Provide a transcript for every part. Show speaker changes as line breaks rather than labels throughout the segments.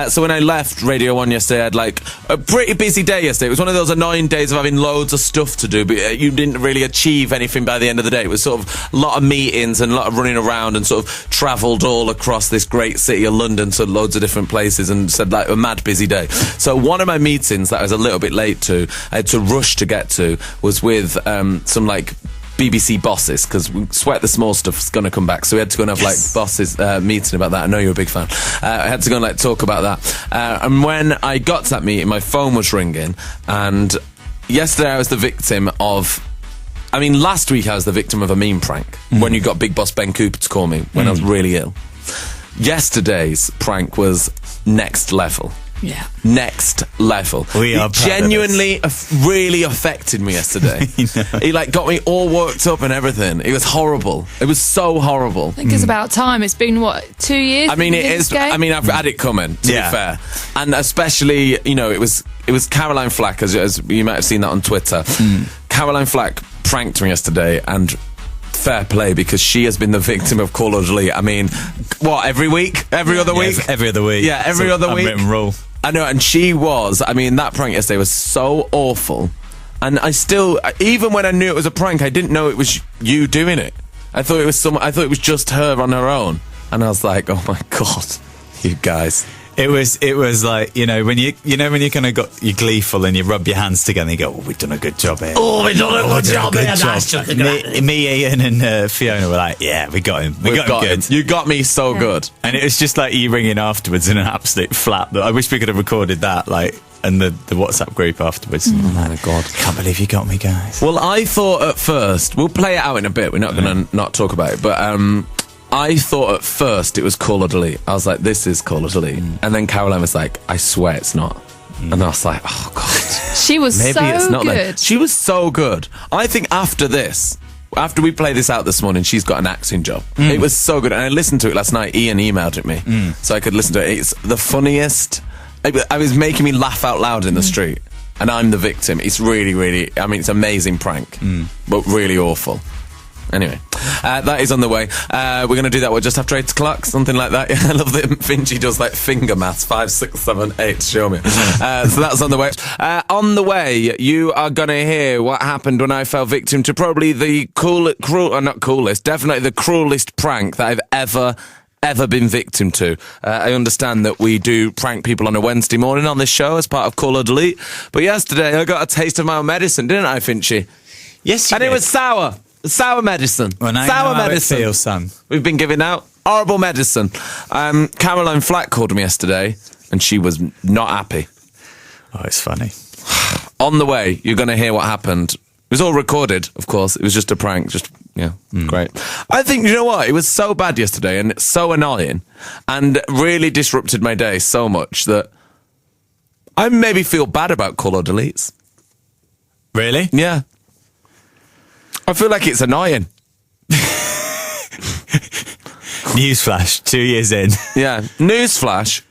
So when I left Radio 1 yesterday, I had like a pretty busy day yesterday. It was one of those annoying days of having loads of stuff to do, but you didn't really achieve anything by the end of the day. It was sort of a lot of meetings and a lot of running around, and sort of travelled all across this great city of London to loads of different places, and said like a mad busy day. So one of my meetings that I was a little bit late to, I had to rush to get to, was with some like BBC bosses, because Sweat the Small Stuff's going to come back, so we had to go and have like bosses meeting about that. I know you're a big fan. I had to go and like talk about that, and when I got to that meeting, my phone was ringing, and yesterday I was the victim of, I mean, last week I was the victim of a meme prank when you got Big Boss Ben Cooper to call me when I was really ill. Yesterday's prank was next level.
Yeah.
Next level.
We are
It genuinely really affected me yesterday. He like got me all worked up and everything. It was horrible. It was so horrible.
I think it's about time. It's been, what, 2 years?
I mean, it is. I mean, I've had it coming, to be fair. And especially, you know, it was Caroline Flack, as you might have seen that on Twitter. Caroline Flack pranked me yesterday, and fair play, because she has been the victim of Call of Delete. I mean, what, every week? Every other week?
Every other week.
Yeah, every other week.
Unwritten rule.
I know, and she was, I mean, that prank yesterday was so awful. And I still, even when I knew it was a prank, I didn't know it was you doing it. I thought it was just her on her own. And I was like, oh my God, you guys.
It was like, you know when you kind of got, you're gleeful and you rub your hands together and you go, oh, we've done a good job here.
Oh, we've done a good job
here. Me, Ian and Fiona were like, yeah, we got him. We got him good.
You got me so good.
And it was just like you ringing afterwards in an absolute flap. I wish we could have recorded that, like, and the WhatsApp group afterwards.
Oh my God.
Can't believe you got me, guys.
Well, I thought at first, we'll play it out in a bit, we're not going to not talk about it, but I thought at first it was Call of Delete. I was like, this is Call of Delete. And then Caroline was like, I swear it's not. And I was like, oh God.
She was
Maybe
so
it's not
good.
Then. She was so good. I think after we play this out this morning, she's got an acting job. It was so good. And I listened to it last night. Ian emailed it me so I could listen to it. It's the funniest. I was making me laugh out loud in the street. And I'm the victim. It's really, really, I mean, it's an amazing prank, but really awful. Anyway, that is on the way. We're going to do that just after 8 o'clock, something like that. I love that Finchie does like finger maths, 5, 6, 7, 8, show me. So that's on the way. On the way, you are going to hear what happened when I fell victim to probably the definitely the cruelest prank that I've ever been victim to. I understand that we do prank people on a Wednesday morning on this show as part of Call of Delete, but yesterday I got a taste of my own medicine, didn't I, Finchie?
Yes, you did.
It was sour. Sour medicine.
Well, now
sour
you know
medicine.
How it feels, son.
We've been giving out horrible medicine. Caroline Flack called me yesterday, and she was not happy.
Oh, it's funny.
On the way, you're going to hear what happened. It was all recorded, of course. It was just a prank. Great. I think, you know what? It was so bad yesterday and so annoying and really disrupted my day so much that I maybe feel bad about Call of Deletes.
Really?
Yeah. I feel like it's annoying.
Newsflash, 2 years in.
Yeah. Newsflash,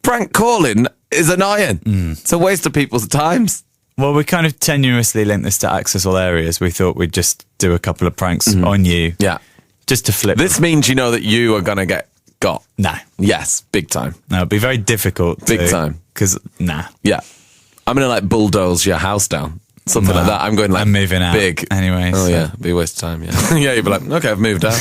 prank calling is annoying. It's a waste of people's times.
Well, we kind of tenuously linked this to Access All Areas. We thought we'd just do a couple of pranks on you.
Yeah.
Just to flip.
This means you know that you are going to get got.
No.
Yes, big time.
No, it'd be very difficult.
Big time.
Because, nah.
Yeah. I'm going to like bulldoze your house down. Something like that. I'm going like
I'm moving out
big.
Anyway.
Oh, yeah. Be a waste of time, yeah. Yeah, you'd be like, okay, I've moved out.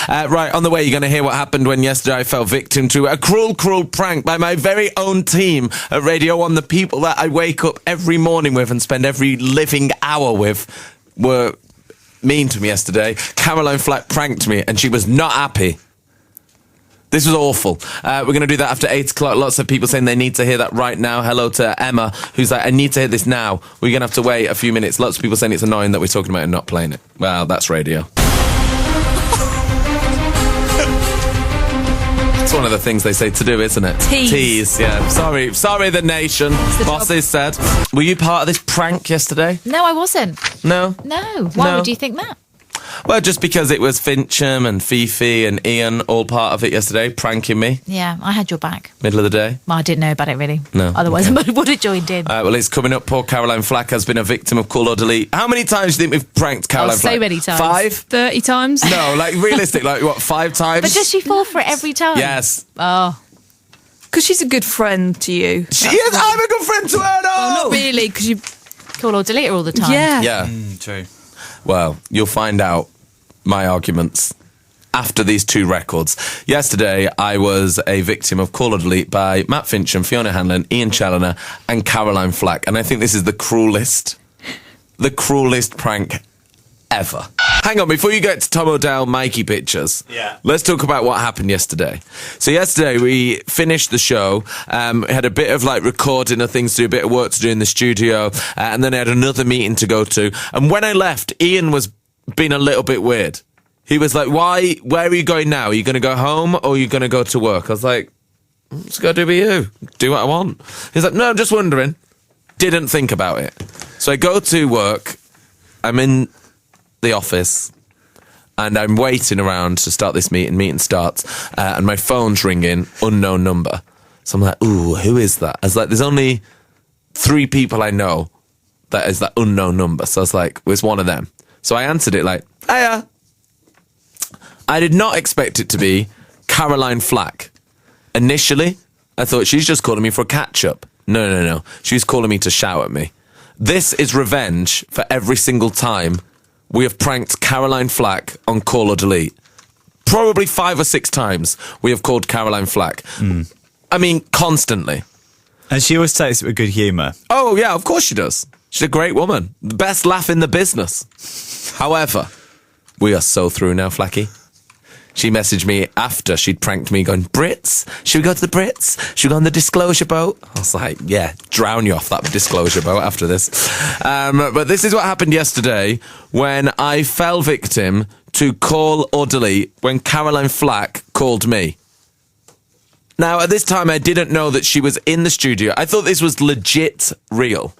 Right, on the way, you're going to hear what happened when yesterday I fell victim to a cruel, cruel prank by my very own team at Radio 1. The people that I wake up every morning with and spend every living hour with were mean to me yesterday. Caroline Flack pranked me, and she was not happy. This was awful. We're going to do that after 8 o'clock. Lots of people saying they need to hear that right now. Hello to Emma, who's like, I need to hear this now. We're going to have to wait a few minutes. Lots of people saying it's annoying that we're talking about it and not playing it. Well, that's radio. It's one of the things they say to do, isn't it?
Tease,
yeah. Sorry, the nation. Bosses said. Were you part of this prank yesterday?
No, I wasn't.
No?
No. Why would you think that?
Well, just because it was Fincham and Fifi and Ian all part of it yesterday, pranking me.
Yeah, I had your back.
Middle of the day.
Well, I didn't know about it, really.
No.
Otherwise, I would have joined in.
Well, it's coming up. Poor Caroline Flack has been a victim of Call or Delete. How many times do you think we've pranked Caroline Flack?
So many times.
5?
30 times?
No, like realistic, like what, 5 times?
But does she fall for it every time?
Yes.
Oh.
Because she's a good friend to you.
She is. I'm a good friend to her. No.
Well, not really, because you...
Call or delete her all the time.
Yeah.
Yeah.
True.
Well, you'll find out my arguments after these 2 records. Yesterday, I was a victim of Call or Delete by Matt Fincham, Fiona Hanlon, Ian Challoner, and Caroline Flack. And I think this is the cruelest prank ever. Hang on, before you get to Tom O'Dell Mikey pictures, let's talk about what happened yesterday. So yesterday we finished the show, we had a bit of like recording of things to do, a bit of work to do in the studio, and then I had another meeting to go to. And when I left, Ian was being a little bit weird. He was like, where are you going now? Are you going to go home or are you going to go to work? I was like, let's go do with you. Do what I want. He's like, no, I'm just wondering. Didn't think about it. So I go to work. I'm in the office and I'm waiting around to start this meeting. Meeting starts and my phone's ringing, unknown number. So I'm like, ooh, who is that? I was like, there's only 3 people I know that is that unknown number. So I was like, well, it's one of them. So I answered it like, hiya. I did not expect it to be Caroline Flack. Initially, I thought she's just calling me for a catch-up. No. She's calling me to shout at me. This is revenge for every single time we have pranked Caroline Flack on Call or Delete. Probably 5 or 6 times we have called Caroline Flack. I mean, constantly.
And she always takes it with good humour.
Oh, yeah, of course she does. She's a great woman. The best laugh in the business. However, we are so through now, Flacky. She messaged me after she'd pranked me going, Brits? Should we go to the Brits? Should we go on the Disclosure boat? I was like, yeah, drown you off that Disclosure boat after this. But this is what happened yesterday when I fell victim to Call or Delete when Caroline Flack called me. Now, at this time, I didn't know that she was in the studio. I thought this was legit real.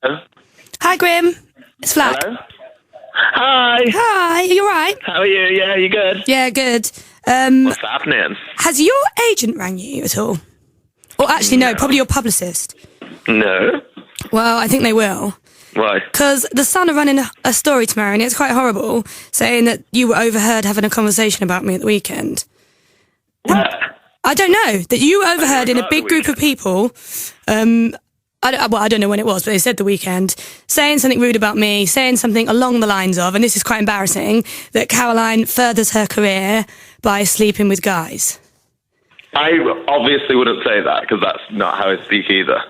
Hello?
Hi, Grim. It's Flack.
Hello? Hi.
Hi, you alright?
How are you? Yeah, you good?
Yeah, good.
What's happening?
Has your agent rang you at all? Or actually, no, probably your publicist.
No.
Well, I think they will.
Why?
Because The Sun are running a story tomorrow, and it's quite horrible, saying that you were overheard having a conversation about me at the weekend.
Where?
I don't know, that you overheard in a big group of people, I don't know when it was, but they said the weekend, saying something rude about me, saying something along the lines of, and this is quite embarrassing, that Caroline furthers her career by sleeping with guys.
I obviously wouldn't say that because that's not how I speak either.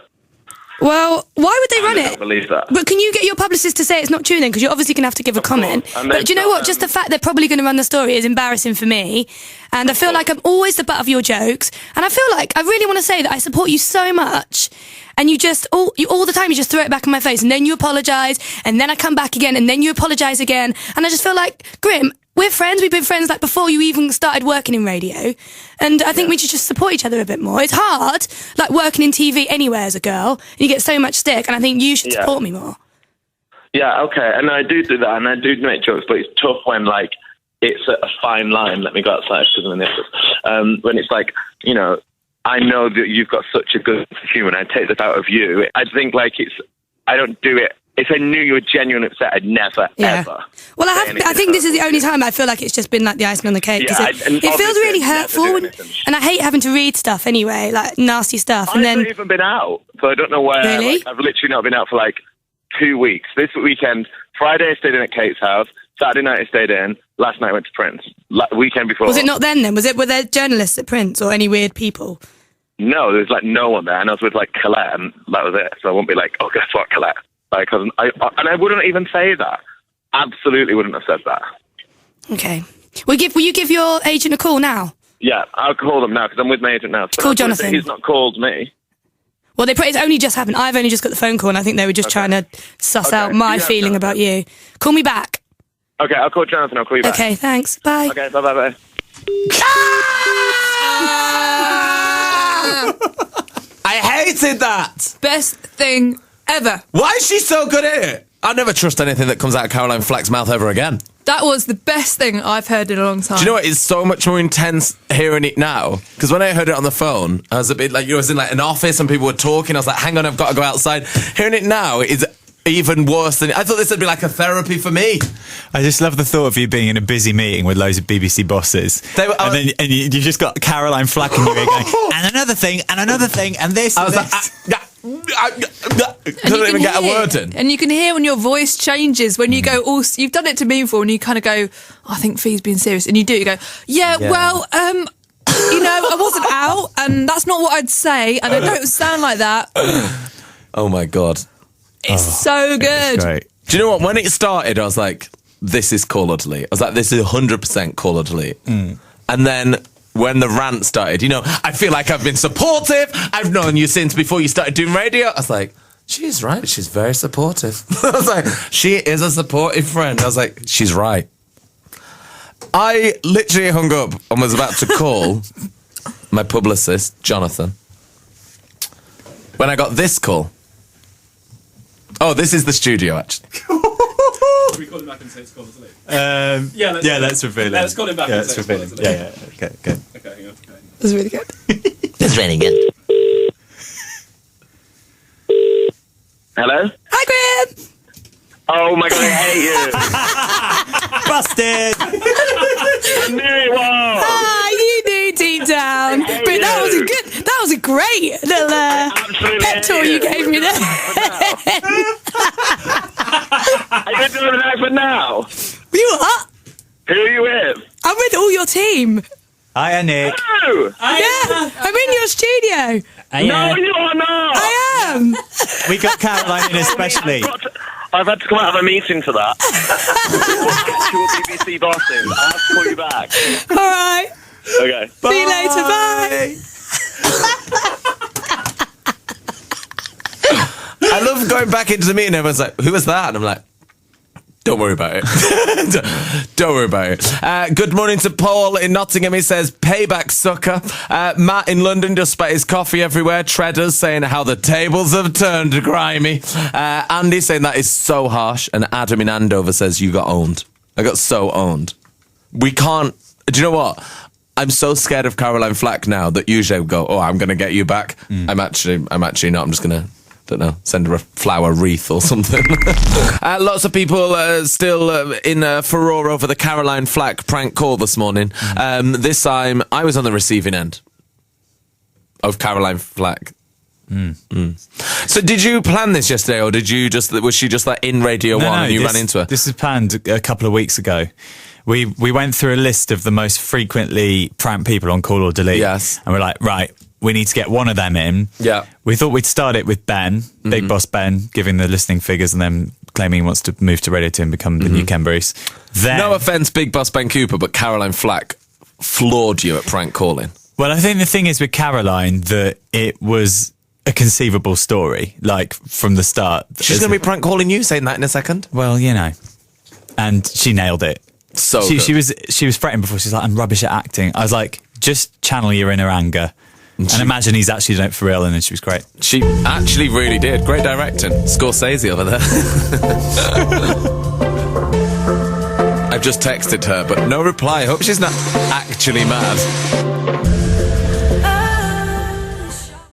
Well, why would they run
I
it?
don't believe that.
But can you get your publicist to say it's not true then? Because you're obviously going to have to give a comment.
And
But do you know what? Just the fact they're probably going to run the story is embarrassing for me. And I feel like I'm always the butt of your jokes. And I feel like I really want to say that I support you so much. And you just, all the time, you just throw it back in my face. And then you apologise. And then I come back again. And then you apologise again. And I just feel like, Grim, we're friends. We've been friends like before you even started working in radio. And I think we should just support each other a bit more. It's hard, like working in TV anywhere as a girl. You get so much stick. And I think you should support me more.
Yeah, okay. And I do that. And I do make jokes. But it's tough when, like, it's a fine line. Let me go outside because I'm in this. When it's like, you know, I know that you've got such a good humour and I take that out of you. I think, like, I don't do it. If I knew you were genuinely upset, I'd never, ever.
Well, I think this is the only time I feel like it's just been like the icing on the cake.
Yeah,
it feels really hurtful. And I hate having to read stuff anyway, like nasty stuff. And
I've not even been out, so I don't know where.
Really?
Like, I've literally not been out for like 2 weeks. This weekend, Friday I stayed in at Kate's house. Saturday night I stayed in. Last night I went to Prince. Weekend before.
Was it not then? Were there journalists at Prince or any weird people?
No, there was like no one there, and I was with like Colette, and that was it. So I won't be like, oh, guess what, Colette? Like, and I wouldn't even say that. Absolutely wouldn't have said that.
Okay. Will you give your agent a call now?
Yeah, I'll call them now because I'm with my agent now. So
call Jonathan.
He's not called me.
Well, it's only just happened. I've only just got the phone call, and I think they were just trying to suss out my feeling about you. Call me back.
Okay, I'll call Jonathan. I'll call you back.
Okay, thanks. Bye.
Okay, bye.
I hated that.
Best thing ever.
Why is she so good at it? I'll never trust anything that comes out of Caroline Flack's mouth ever again.
That was the best thing I've heard in a long time.
Do you know what? It's so much more intense hearing it now. Because when I heard it on the phone, I was a bit like, I was in like an office and people were talking. I was like, hang on, I've got to go outside. Hearing it now is even worse than... I thought this would be like a therapy for me.
I just love the thought of you being in a busy meeting with loads of BBC bosses. And you've just got Caroline Flack in your ear going, and another thing, and this,
I
and
was
this.
couldn't even get a word in.
And you can hear when your voice changes when you go, oh, you've done it to me before, and you kind of go, I think Fee's being serious. And you do, you go, well, I wasn't out, and that's not what I'd say, and I don't sound like that.
Oh my God.
It's so good.
It's great.
Do you know what? When it started, I was like, this is Call or Delete. I was like, this is 100% Call or Delete. And then when the rant started, I feel like I've been supportive. I've known you since before you started doing radio. I was like, she's right. She's very supportive. I was like, she is a supportive friend. I was like, she's right. I literally hung up and was about to call my publicist, Jonathan, when I got this call. Oh, this is the studio, actually.
Can we call him back and say it's Call or Delete?
Let's reveal it.
Let's call him back and say it's Call or Delete.
Yeah, okay.
Okay, hang on.
That's really good.
That's really good.
Hello?
Hi, Graham.
Oh my God, I hate you.
Busted!
I knew it was.
You knew deep down. But that was a great little pep talk you gave me there.
Are you doing an accent now?
You what?
Who are you with?
I'm with all your team.
Hiya, Nick.
Who?
Yeah, I'm in your studio.
No, you are not.
I am.
We got Caroline in especially.
I've had to come out of a meeting for that. Actual BBC bosses. I'll have to call you back.
All right.
Okay.
See you later. Bye.
I love going back into the meeting. Everyone's like, who was that? And I'm like, don't worry about it. Don't worry about it. Good morning to Paul in Nottingham. He says, payback, sucker. Matt in London just spat his coffee everywhere. Treaders saying how the tables have turned, grimy. Andy saying that is so harsh. And Adam in Andover says, you got owned. I got so owned. We can't... Do you know what? I'm so scared of Caroline Flack now that usually I would go, I'm going to get you back. I'm actually not. I'm just going to... don't know, send her a flower wreath or something. Lots of people still in furore over the Caroline Flack prank call this morning. This time, I was on the receiving end of Caroline Flack. So did you plan this yesterday, or was she just like in Radio 1 and you ran into her?
This was planned a couple of weeks ago. We went through a list of the most frequently pranked people on Call or Delete.
Yes.
And we're like, right, we need to get one of them in.
Yeah.
We thought we'd start it with Ben, Big Boss Ben, giving the listening figures and then claiming he wants to move to Radio 2 and become the new Ken Bruce. Then,
No offence, Big Boss Ben Cooper, but Caroline Flack floored you at prank calling.
well, I think the thing is with Caroline that it was a conceivable story, like from the start.
She's going to be prank calling you, saying that in a second.
Well, you know. And she nailed it.
So
she was fretting before. She's like, I'm rubbish at acting. I was like, just channel your inner anger. And imagine he's actually done it for real, and then she was great.
She actually really did. Great directing. Scorsese over there. I've just texted her, but no reply. Hope she's not actually mad.